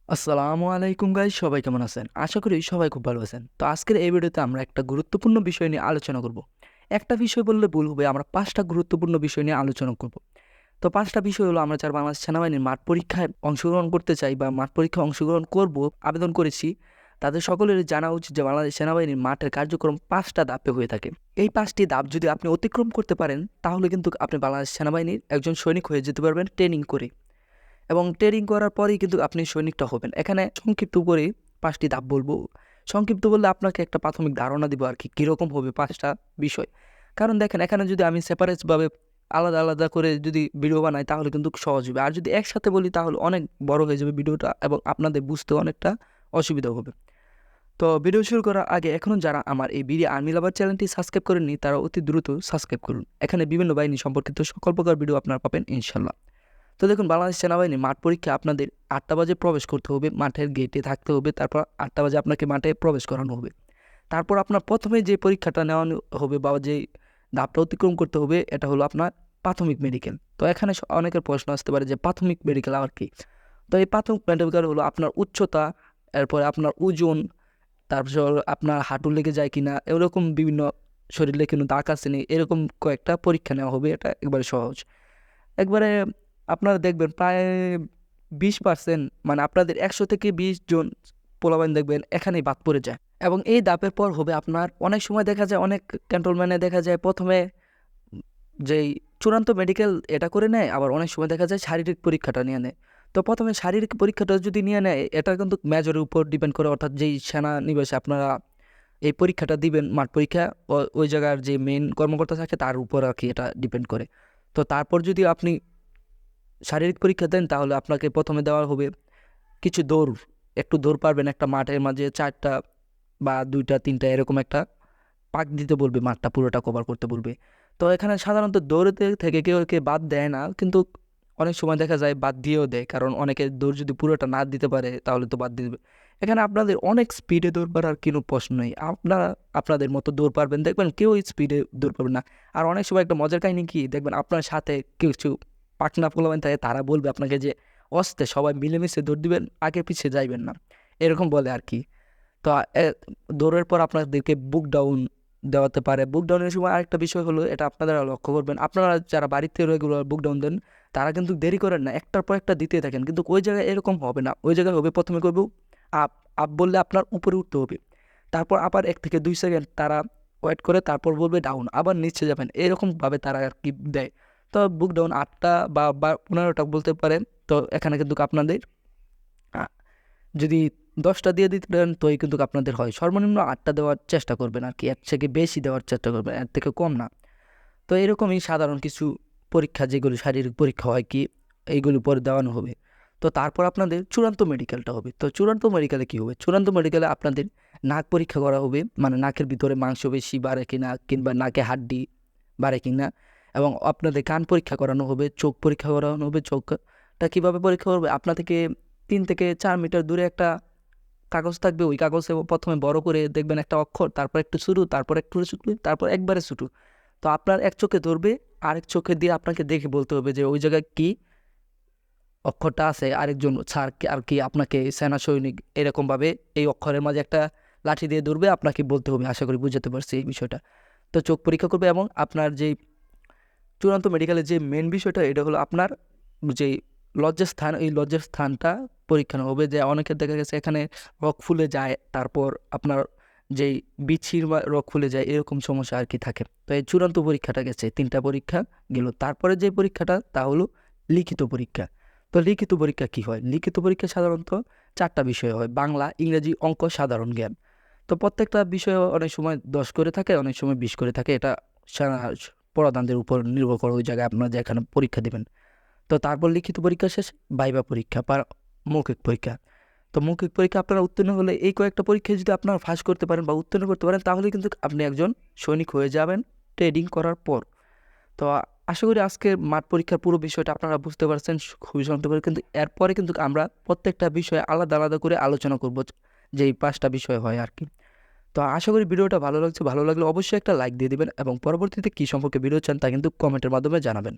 আসসালামু আলাইকুম গাইস, সবাই কেমন আছেন? আশা করি সবাই খুব ভালো আছেন। তো আজকের এই ভিডিওতে আমরা একটা গুরুত্বপূর্ণ বিষয় নিয়ে আলোচনা করব। একটা বিষয় বললে ভুল হবে, আমরা ৫টা গুরুত্বপূর্ণ বিষয় নিয়ে আলোচনা করব। তো ৫টা বিষয় হলো, আমরা যারা বাংলাদেশ সেনাবাহিনীর মাঠ পরীক্ষায় অংশগ্রহণ করতে চাই বা মাঠ পরীক্ষায় অংশগ্রহণ করব, আবেদন করেছি, তাদের সকলেরই জানা উচিত যে বাংলাদেশ সেনাবাহিনীর মাঠের কার্যক্রম ৫টা ধাপে হয়ে থাকে। এই ৫টি ধাপ যদি আপনি অতিক্রম করতে পারেন, তাহলে কিন্তু আপনি বাংলাদেশ সেনাবাহিনীর একজন সৈনিক হয়ে যেতে পারবেন ট্রেনিং করে। এবং ট্রেনিং করার পরেই কিন্তু আপনি সৈনিকটা হবেন। এখানে সংক্ষিপ্ত করে ৫টি ধাপ বলবো। সংক্ষিপ্ত বললে আপনাকে একটা প্রাথমিক ধারণা দিব আরকি, কীরকম হবে ৫টা বিষয়। কারণ দেখেন, এখানে যদি আমি সেপারেটভাবে আলাদা, আলাদা করে যদি ভিডিও বানাই তাহলে কিন্তু সহজ হবে। আর যদি একসাথে বলি তাহলে অনেক বড় হয়ে যাবে ভিডিওটা এবং আপনাদের বুঝতেও অনেকটা অসুবিধা হবে। তো ভিডিও শুরু করার আগে এখনও যারা আমার এই বিডি আর্মি লাভার চ্যানেলটি সাবস্ক্রাইব করেননি, তারা অতি দ্রুত সাবস্ক্রাইব করুন। এখানে বিভিন্ন বাহিনী সম্পর্কিত সকল প্রকার ভিডিও আপনারা পাবেন ইনশাল্লাহ। তো দেখুন, বাংলাদেশ সেনাবাহিনী মাঠ পরীক্ষা আপনাদের ৮টা বাজে প্রবেশ করতে হবে, মাঠের গেটে থাকতে হবে, তারপর ৮টা বাজে আপনাকে মাঠে প্রবেশ করানো হবে। তারপর আপনার প্রথমে যে পরীক্ষাটা নেওয়ানো হবে বা যে ধাপটা অতিক্রম করতে হবে, এটা হলো আপনার প্রাথমিক মেডিকেল। তো এখানে অনেকের প্রশ্ন আসতে পারে যে প্রাথমিক মেডিকেল আবার কি? তো এই প্রাথমিক মেডিকেল হলো আপনার উচ্চতা, এরপরে আপনার ওজন, তারপর আপনার হাঁটু লেগে যায় কিনা, এরকম বিভিন্ন শরীরে কোনো দাগ আছে নি, এরকম কয়েকটা পরীক্ষা নেওয়া হবে। এটা একবারে সহজ। একবারে আপনারা দেখবেন প্রায় 20% মানে আপনাদের ১০০ থেকে ২০ জন পোলাপাইন দেখবেন এখানেই বাদ পড়ে যায়। এবং এই ধাপের পর হবে আপনার, অনেক সময় দেখা যায় অনেক ক্যান্টনমেন্টে দেখা যায় প্রথমে যেই চূড়ান্ত মেডিকেল এটা করে নেয়, আবার অনেক সময় দেখা যায় শারীরিক পরীক্ষাটা নিয়ে নেয়। তো প্রথমে শারীরিক পরীক্ষাটা যদি নিয়ে নেয়, এটা কিন্তু মেজরের উপর ডিপেন্ড করে, অর্থাৎ যেই সেনানিবাসে আপনারা এই পরীক্ষাটা দিবেন, মাঠ পরীক্ষা, ওই জায়গার যে মেইন কর্মকর্তা থাকে তার উপর আর কি এটা ডিপেন্ড করে। তো তারপর যদি আপনি শারীরিক পরীক্ষা দেন, তাহলে আপনাকে প্রথমে দেওয়া হবে কিছু দৌড়, একটু দৌড় পারবেন একটা মাঠের মাঝে ৪টা বা ২টা ৩টা এরকম একটা পাক দিতে বলবে, মাঠটা পুরোটা কভার করতে বলবে। তো এখানে সাধারণত দৌড়তে থেকে কেউ বাদ দেয় না, কিন্তু অনেক সময় দেখা যায় বাদ দিয়েও দেয়, কারণ অনেকে দৌড় যদি পুরোটা না দিতে পারে তাহলে তো বাদ দিয়ে দেবে। এখানে আপনাদের অনেক স্পিডে দৌড় পারার কোনো প্রশ্ন নেই, আপনারা আপনাদের মতো দৌড় পারবেন, দেখবেন কেউ স্পিডে দৌড় পারবে না। আর অনেক সময় একটা মজার কাহিনী কি, দেখবেন আপনার সাথে কিছু পাকনা পোলাপান থাকে, তারা বলবে আপনাকে যে অস্তে সবাই মিলেমিশে দৌড় দিবেন, আগে পিছিয়ে যাইবেন না, এরকম বলে আর কি। তো দৌড়ের পর আপনাদেরকে বুক ডাউন দেওয়াতে পারে। বুক ডাউনের সময় আরেকটা বিষয় হলো, এটা আপনারা লক্ষ্য করবেন, আপনারা যারা বাড়িতে রেগুলার বুক ডাউন দেন তারা কিন্তু দেরি করেন না, একটার পর একটা দিতে থাকেন। কিন্তু ওই জায়গায় এরকম হবে না, ওই জায়গায় হবে প্রথমে করবো আপ, আপ বললে আপনার উপরে উঠতে হবে, তারপর আবার ১ থেকে ২ সেকেন্ড তারা ওয়েট করে, তারপর বলবে ডাউন, আবার নিচে যাবেন, এরকমভাবে তারা আর কি দেয়। তো বুক ডাউন ৮টা বা ১৫টা বলতে পারেন। তো এখানে কিন্তু আপনাদের যদি 10টা দিয়ে দিতে পারেন তোই কিন্তু আপনাদের হয়। সর্বনিম্ন 8টা দেওয়ার চেষ্টা করবেন আর কি, এর থেকে বেশি দেওয়ার চেষ্টা করবেন, এর থেকে কম না। তো এরকমই সাধারণ কিছু পরীক্ষা, যেগুলো শারীরিক পরীক্ষা হয় কি, এইগুলো পরে দেওয়ানো হবে। তো তারপর আপনাদের চূড়ান্ত মেডিকেলটা হবে। তো চূড়ান্ত মেডিকেলে কী হবে? চূড়ান্ত মেডিকেলে আপনাদের নাক পরীক্ষা করা হবে, মানে নাকের ভিতরে মাংস বেশি বাড়ে কিনা, কিংবা নাকে হাড্ডি বাড়ে কিনা। এবং আপনাদের কান পরীক্ষা করানো হবে, চোখ পরীক্ষা করানো হবে। চোখটা কীভাবে পরীক্ষা করবে? আপনার থেকে ৩ থেকে ৪ মিটার দূরে একটা কাগজ থাকবে, ওই কাগজে প্রথমে বড় করে দেখবেন একটা অক্ষর, তারপর একটু ছোটো, তারপর একটু ছোটো, তারপর একবারে ছোটো। তো আপনার এক চোখে ধরবে, আরেক চোখে দিয়ে আপনাকে দেখে বলতে হবে যে ওই জায়গায় কী অক্ষরটা আছে। আরেকজন স্যার আর কি আপনাকে সেনা সৈনিক এরকমভাবে এই অক্ষরের মাঝে একটা লাঠি দিয়ে ধরবে, আপনাকে বলতে হবে। আশা করি বুঝতে পারছি এই বিষয়টা। তো চোখ পরীক্ষা করবে, এবং আপনার যেই চূড়ান্ত মেডিকেলের যে মেন বিষয়টা, এটা হলো আপনার যেই লজ্জার স্থান, এই লজ্জার স্থানটা পরীক্ষা নেওয়া হবে। যে অনেকের দেখা গেছে এখানে রগ ফুলে যায়, তারপর আপনার যেই বিছির বা রগ ফুলে যায়, এরকম সমস্যা আর কি থাকে। তো এই চূড়ান্ত পরীক্ষাটা গেছে, 3টা পরীক্ষা গেল। তারপরে যে পরীক্ষাটা, তা হলো লিখিত পরীক্ষা। তো লিখিত পরীক্ষা কি হয়? লিখিত পরীক্ষা সাধারণত 4টা বিষয় হয়: বাংলা, ইংরেজি, অঙ্ক, সাধারণ জ্ঞান। তো প্রত্যেকটা বিষয় অনেক সময় 10 করে থাকে, অনেক সময় 20 করে থাকে। এটা সারা পড়াদানদের উপর নির্ভর করে, ওই জায়গায় আপনারা যেখানে পরীক্ষা দেবেন। তো তারপর লিখিত পরীক্ষা শেষে ভাইবা পরীক্ষা বা মৌখিক পরীক্ষা। তো মৌখিক পরীক্ষা আপনারা উত্তীর্ণ হলে, এই কয়েকটা পরীক্ষায় যদি আপনারা পাস করতে পারেন বা উত্তীর্ণ করতে পারেন, তাহলে কিন্তু আপনি একজন সৈনিক হয়ে যাবেন ট্রেনিং করার পর। তো আশা করি আজকের মাঠ পরীক্ষার পুরো বিষয়টা আপনারা বুঝতে পারছেন খুবই সংক্ষেপে। কিন্তু এরপরে কিন্তু আমরা প্রত্যেকটা বিষয়ে আলাদা আলাদা করে আলোচনা করব, যে এই 5টা বিষয় হয় আর কি। তো আশা করি ভিডিওটা ভালো লাগছে। ভালো লাগলে অবশ্যই একটা লাইক দিয়ে দিবেন, এবং পরবর্তীতে কী সম্পর্কে ভিডিও চান তা কিন্তু কমেন্টের মাধ্যমে জানাবেন।